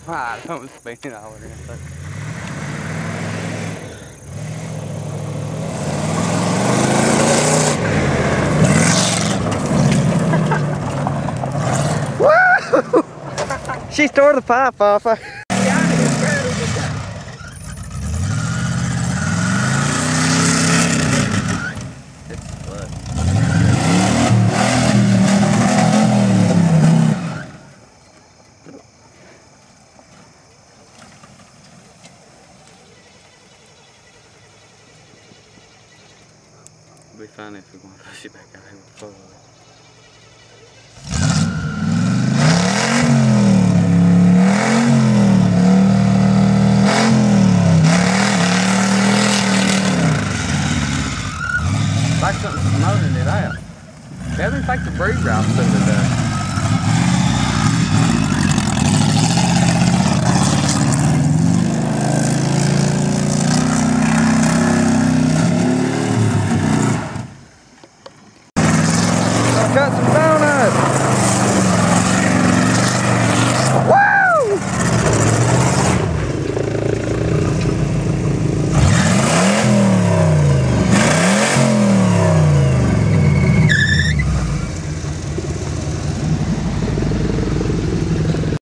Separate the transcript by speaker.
Speaker 1: Ah, don't spin it all again.
Speaker 2: Woo! She tore the pipe off.
Speaker 1: It'll be funny if we want to push it back out here with full of it. Like something's motoring it out. Kevin, take the breather out.